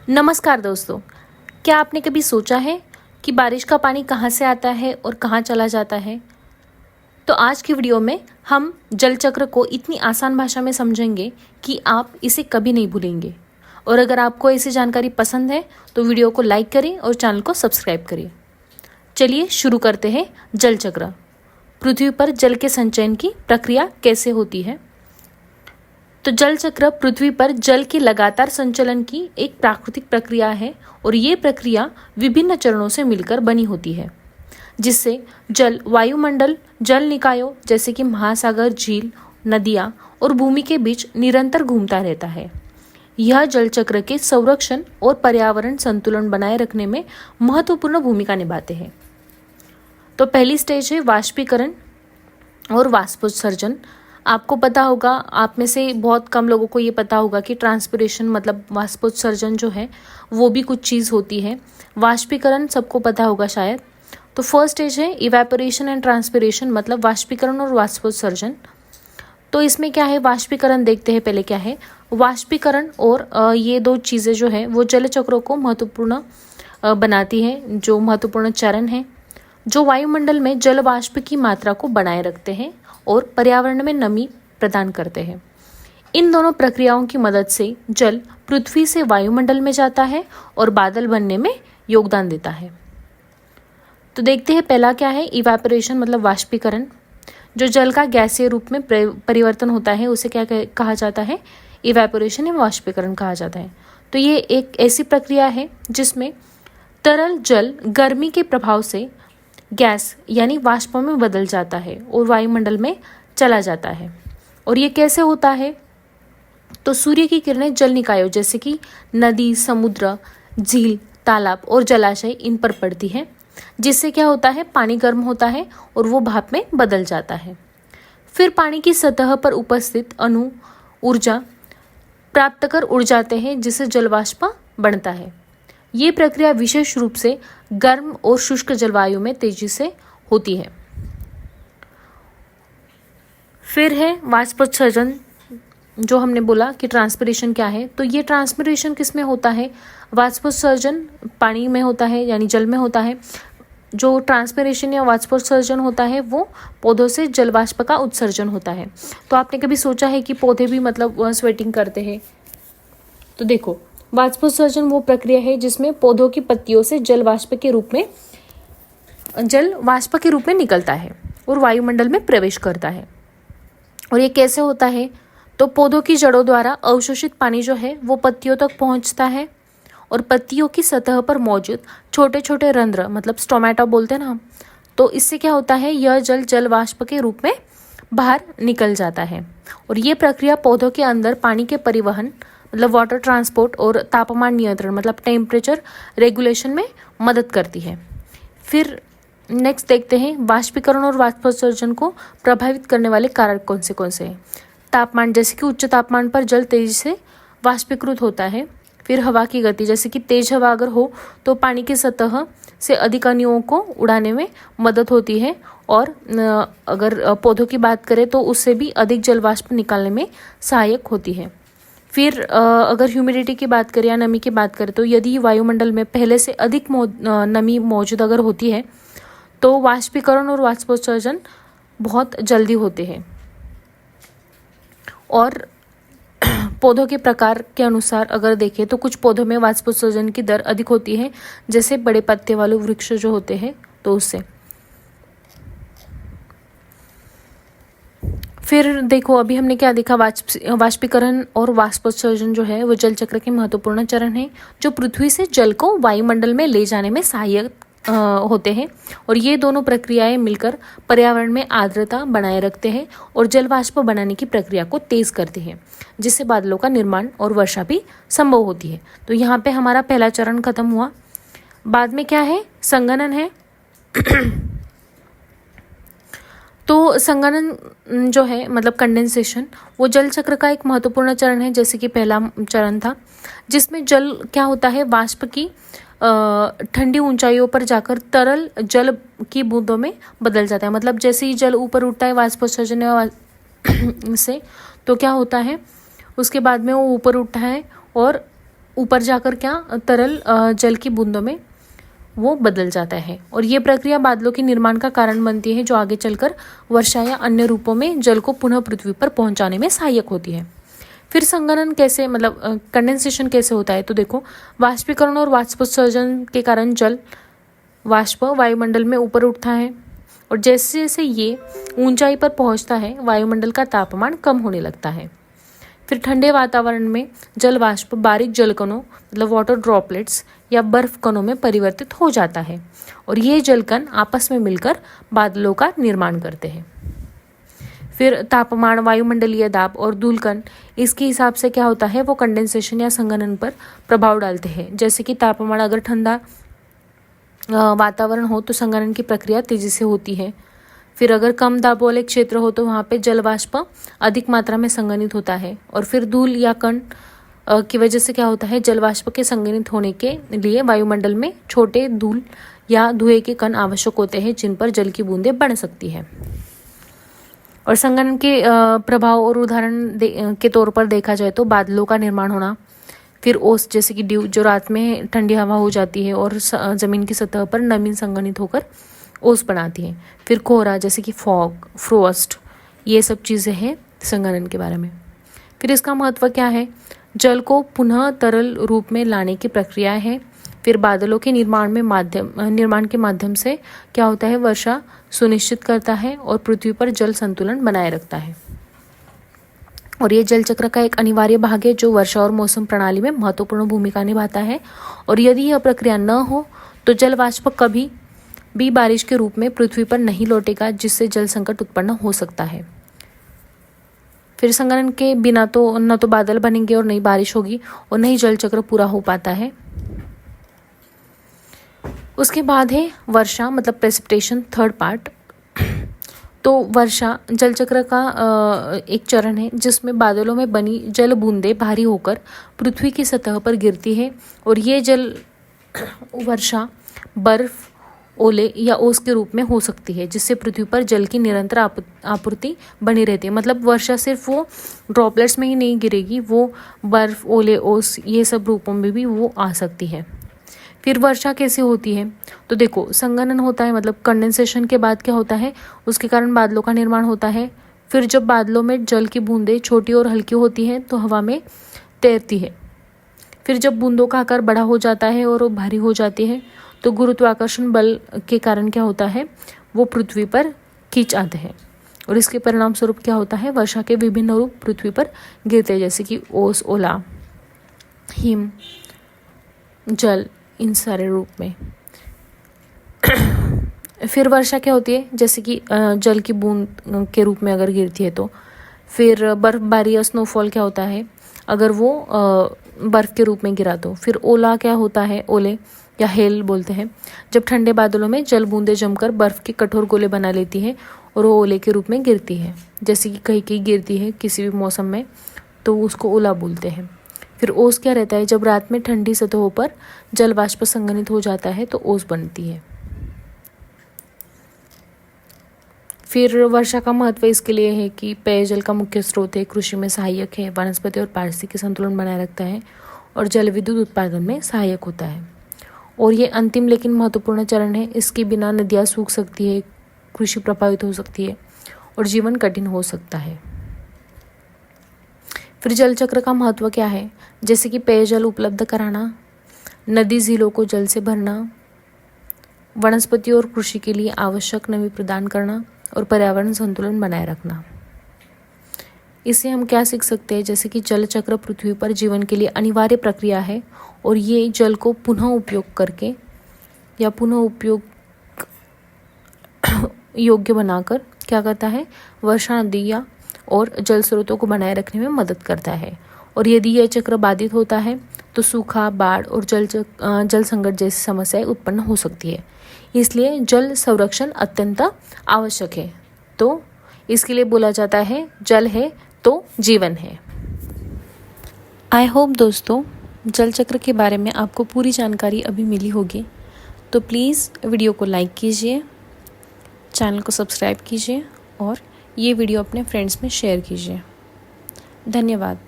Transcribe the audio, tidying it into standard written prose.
नमस्कार दोस्तों, क्या आपने कभी सोचा है कि बारिश का पानी कहाँ से आता है और कहाँ चला जाता है? तो आज की वीडियो में हम जल चक्र को इतनी आसान भाषा में समझेंगे कि आप इसे कभी नहीं भूलेंगे। और अगर आपको ऐसी जानकारी पसंद है तो वीडियो को लाइक करें और चैनल को सब्सक्राइब करें। चलिए शुरू करते हैं। जल चक्र। पृथ्वी पर जल के संचयन की प्रक्रिया कैसे होती है? तो जल चक्र पृथ्वी पर जल के लगातार संचलन की एक प्राकृतिक प्रक्रिया है और ये प्रक्रिया विभिन्न चरणों से मिलकर बनी होती है, जिससे जल वायुमंडल, जल निकायों जैसे कि महासागर, झील, नदियाँ और भूमि के बीच निरंतर घूमता रहता है। यह जल चक्र के संरक्षण और पर्यावरण संतुलन बनाए रखने में महत्वपूर्ण भूमिका निभाते हैं। तो पहली स्टेज है वाष्पीकरण और वाष्पोत्सर्जन। आपको पता होगा, आप में से बहुत कम लोगों को ये पता होगा कि ट्रांसपिरेशन मतलब वाष्पोत्सर्जन जो है वो भी कुछ चीज़ होती है। वाष्पीकरण सबको पता होगा शायद। तो फर्स्ट स्टेज है इवेपोरेशन एंड ट्रांसपिरेशन, मतलब वाष्पीकरण और वाष्पोत्सर्जन। तो इसमें क्या है, वाष्पीकरण देखते हैं पहले क्या है। वाष्पीकरण और ये दो चीज़ें जो है वो जल चक्रों को महत्वपूर्ण बनाती है, जो महत्वपूर्ण चरण है जो वायुमंडल में जल वाष्प की मात्रा को बनाए रखते हैं और पर्यावरण में नमी प्रदान करते हैं। इन दोनों प्रक्रियाओं की मदद से जल पृथ्वी से वायुमंडल में जाता है और बादल बनने में योगदान देता है। तो देखते हैं पहला क्या है, इवेपोरेशन मतलब वाष्पीकरण। जो जल का गैसीय रूप में परिवर्तन होता है उसे क्या कहा जाता है, इवेपोरेशन या वाष्पीकरण कहा जाता है। तो ये एक ऐसी प्रक्रिया है जिसमें तरल जल गर्मी के प्रभाव से गैस यानी वाष्प में बदल जाता है और वायुमंडल में चला जाता है। और ये कैसे होता है, तो सूर्य की किरणें जल निकायों जैसे कि नदी, समुद्र, झील, तालाब और जलाशय इन पर पड़ती है, जिससे क्या होता है, पानी गर्म होता है और वो भाप में बदल जाता है। फिर पानी की सतह पर उपस्थित अणु ऊर्जा प्राप्त कर उड़ जाते हैं, जिससे जलवाष्प बनता है। ये प्रक्रिया विशेष रूप से गर्म और शुष्क जलवायु में तेजी से होती है। फिर है वाष्पोत्सर्जन, जो हमने बोला कि ट्रांसपिरेशन क्या है। तो ये ट्रांसपिरेशन किस में होता है, वाष्पोत्सर्जन पानी में होता है यानी जल में होता है। जो ट्रांसपिरेशन या वाष्पोत्सर्जन होता है वो पौधों से जलवाष्प का उत्सर्जन होता है। तो आपने कभी सोचा है कि पौधे भी मतलब स्वेटिंग करते हैं? तो देखो, वाष्पोत्सर्जन वो प्रक्रिया है जिसमें पौधों की पत्तियों से जल वाष्प के रूप में निकलता है और वायुमंडल में प्रवेश करता है। और ये कैसे होता है, तो पौधों की जड़ों द्वारा अवशोषित पानी जो है वो पत्तियों तक पहुंचता है और पत्तियों की सतह पर मौजूद छोटे छोटे रंध्र मतलब स्टोमेटा बोलते हैं ना हम, तो इससे क्या होता है, यह जल वाष्प के रूप में बाहर निकल जाता है। और ये प्रक्रिया पौधों के अंदर पानी के परिवहन मतलब वाटर ट्रांसपोर्ट और तापमान नियंत्रण मतलब टेम्परेचर रेगुलेशन में मदद करती है। फिर नेक्स्ट देखते हैं वाष्पीकरण और वाष्पोत्सर्जन को प्रभावित करने वाले कारक कौन से हैं। तापमान, जैसे कि उच्च तापमान पर जल तेजी से वाष्पीकृत होता है। फिर हवा की गति, जैसे कि तेज हवा अगर हो तो पानी की सतह से अधिक अणुओं को उड़ाने में मदद होती है। और अगर पौधों की बात करें तो उससे भी अधिक जल वाष्प निकालने में सहायक होती है। फिर अगर ह्यूमिडिटी की बात करें या नमी की बात करें तो यदि वायुमंडल में पहले से अधिक नमी मौजूद अगर होती है तो वाष्पीकरण और वाष्पोत्सर्जन बहुत जल्दी होते हैं। और पौधों के प्रकार के अनुसार अगर देखें तो कुछ पौधों में वाष्पोत्सर्जन की दर अधिक होती है, जैसे बड़े पत्ते वाले वृक्ष जो होते हैं तो उससे। फिर देखो, अभी हमने क्या देखा, वाष्पीकरण और वाष्पोत्सर्जन जो है वो जल चक्र के महत्वपूर्ण चरण है जो पृथ्वी से जल को वायुमंडल में ले जाने में सहायक होते हैं। और ये दोनों प्रक्रियाएं मिलकर पर्यावरण में आर्द्रता बनाए रखते हैं और जल वाष्प बनाने की प्रक्रिया को तेज करते हैं, जिससे बादलों का निर्माण और वर्षा भी संभव होती है। तो यहाँ पे हमारा पहला चरण खत्म हुआ। बाद में क्या है, संघनन है। तो संघनन जो है मतलब कंडेंसेशन, वो जल चक्र का एक महत्वपूर्ण चरण है, जैसे कि पहला चरण था जिसमें जल क्या होता है, वाष्प की ठंडी ऊंचाइयों पर जाकर तरल जल की बूंदों में बदल जाता है। मतलब जैसे ही जल ऊपर उठता है वाष्पोत्सर्जन से, तो क्या होता है, उसके बाद में वो ऊपर उठता है और ऊपर जाकर क्या तरल जल की बूंदों में वो बदल जाता है और ये प्रक्रिया बादलों के निर्माण का कारण बनती है, जो आगे चलकर वर्षा या अन्य रूपों में जल को पुनः पृथ्वी पर पहुंचाने में सहायक होती है। फिर संघनन कैसे, मतलब कंडेंसेशन कैसे होता है, तो देखो वाष्पीकरण और वाष्पोत्सर्जन के कारण जल वाष्प वायुमंडल में ऊपर उठता है और जैसे जैसे ये ऊंचाई पर पहुंचता है वायुमंडल का तापमान कम होने लगता है। फिर ठंडे वातावरण में जल वाष्प बारीक जल कणों मतलब वाटर ड्रॉपलेट्स या बर्फ कणों में परिवर्तित हो जाता है और ये जल कण आपस में मिलकर बादलों का निर्माण करते हैं। फिर तापमान, वायुमंडलीय दाब और धूलकण इसके हिसाब से क्या होता है वो कंडेंसेशन या संघनन पर प्रभाव डालते हैं। जैसे कि तापमान अगर ठंडा वातावरण हो तो संघनन की प्रक्रिया तेजी से होती है। फिर अगर कम दाब वाले क्षेत्र हो तो वहाँ पे जल वाष्प अधिक मात्रा में संघनित होता है और फिर धूल या कण की वजह से क्या होता है जल वाष्प के संघनित होने के लिए वायुमंडल में छोटे धूल या धुएं के कण आवश्यक होते हैं जिन पर जल की बूंदें बन सकती है। और संघनन के प्रभाव और उदाहरण के तौर पर देखा जाए तो बादलों का निर्माण होना, फिर ओस जैसे कि ड्यू जो रात में ठंडी हवा हो जाती है और ज़मीन की सतह पर नमी संघनित होकर ओस बनाती है। फिर कोहरा जैसे कि फॉग, फ्रोस्ट, ये सब चीज़ें हैं संघनन के बारे में। फिर इसका महत्व क्या है, जल को पुनः तरल रूप में लाने की प्रक्रिया है। फिर बादलों के निर्माण के माध्यम से क्या होता है वर्षा सुनिश्चित करता है और पृथ्वी पर जल संतुलन बनाए रखता है। और ये जल चक्र का एक अनिवार्य भाग है जो वर्षा और मौसम प्रणाली में महत्वपूर्ण भूमिका निभाता है। और यदि यह प्रक्रिया न हो तो जल वाष्प कभी भी बारिश के रूप में पृथ्वी पर नहीं लौटेगा, जिससे जल संकट उत्पन्न हो सकता है। फिर संघनन के बिना तो न तो बादल बनेंगे और न ही बारिश होगी और न ही जल चक्र पूरा हो पाता है। उसके बाद है वर्षा मतलब प्रेसिपिटेशन, थर्ड पार्ट। तो वर्षा जल चक्र का एक चरण है जिसमें बादलों में बनी जल बूंदें भारी होकर पृथ्वी की सतह पर गिरती है और ये जल वर्षा बर्फ, ओले या ओस के रूप में हो सकती है, जिससे पृथ्वी पर जल की निरंतर आपूर्ति बनी रहती है। मतलब वर्षा सिर्फ वो ड्रॉपलेट्स में ही नहीं गिरेगी, वो बर्फ, ओले, ओस ये सब रूपों में भी वो आ सकती है। फिर वर्षा कैसे होती है, तो देखो संघनन होता है मतलब कंडेंसेशन के बाद क्या होता है उसके कारण बादलों का निर्माण होता है। फिर जब बादलों में जल की बूंदें छोटी और हल्की होती हैं तो हवा में तैरती है। फिर जब बूंदों का आकार बड़ा हो जाता है और वो भारी हो जाती है तो गुरुत्वाकर्षण बल के कारण क्या होता है वो पृथ्वी पर खींच आते हैं और इसके परिणाम स्वरूप क्या होता है वर्षा के विभिन्न रूप पृथ्वी पर गिरते हैं, जैसे कि ओस, ओला, हिम, जल, इन सारे रूप में। फिर वर्षा क्या होती है, जैसे कि जल की बूंद के रूप में अगर गिरती है तो फिर बर्फबारी या स्नोफॉल क्या होता है अगर वो बर्फ़ के रूप में गिरा तो। फिर ओला क्या होता है, ओले या हेल बोलते हैं, जब ठंडे बादलों में जल बूंदें जमकर बर्फ़ के कठोर गोले बना लेती हैं और वो ओले के रूप में गिरती है, जैसे कि कहीं कहीं गिरती है किसी भी मौसम में तो उसको ओला बोलते हैं। फिर ओस क्या रहता है, जब रात में ठंडी सतहों पर जल वाष्प संघनित हो जाता है तो ओस बनती है। फिर वर्षा का महत्व इसके लिए है कि पेयजल का मुख्य स्रोत है, कृषि में सहायक है, वनस्पति और पारिस्थितिक संतुलन बनाए रखता है और जल विद्युत उत्पादन में सहायक होता है। और ये अंतिम लेकिन महत्वपूर्ण चरण है, इसके बिना नदियाँ सूख सकती है, कृषि प्रभावित हो सकती है और जीवन कठिन हो सकता है। फिर जल चक्र का महत्व क्या है, जैसे कि पेयजल उपलब्ध कराना, नदी झीलों को जल से भरना, वनस्पति और कृषि के लिए आवश्यक नमी प्रदान करना और पर्यावरण संतुलन बनाए रखना। इससे हम क्या सीख सकते हैं, जैसे कि जल चक्र पृथ्वी पर जीवन के लिए अनिवार्य प्रक्रिया है और ये जल को पुनः उपयोग करके या पुनः उपयोग योग्य बनाकर क्या करता है वर्षा, नदियाँ और जल स्रोतों को बनाए रखने में मदद करता है। और यदि यह चक्र बाधित होता है तो सूखा, बाढ़ और जल संकट जैसी समस्याएं उत्पन्न हो सकती है। इसलिए जल संरक्षण अत्यंत आवश्यक है। तो इसके लिए बोला जाता है जल है तो जीवन है। आई होप दोस्तों जल चक्र के बारे में आपको पूरी जानकारी अभी मिली होगी। तो प्लीज़ वीडियो को लाइक कीजिए, चैनल को सब्सक्राइब कीजिए और ये वीडियो अपने फ्रेंड्स में शेयर कीजिए। धन्यवाद।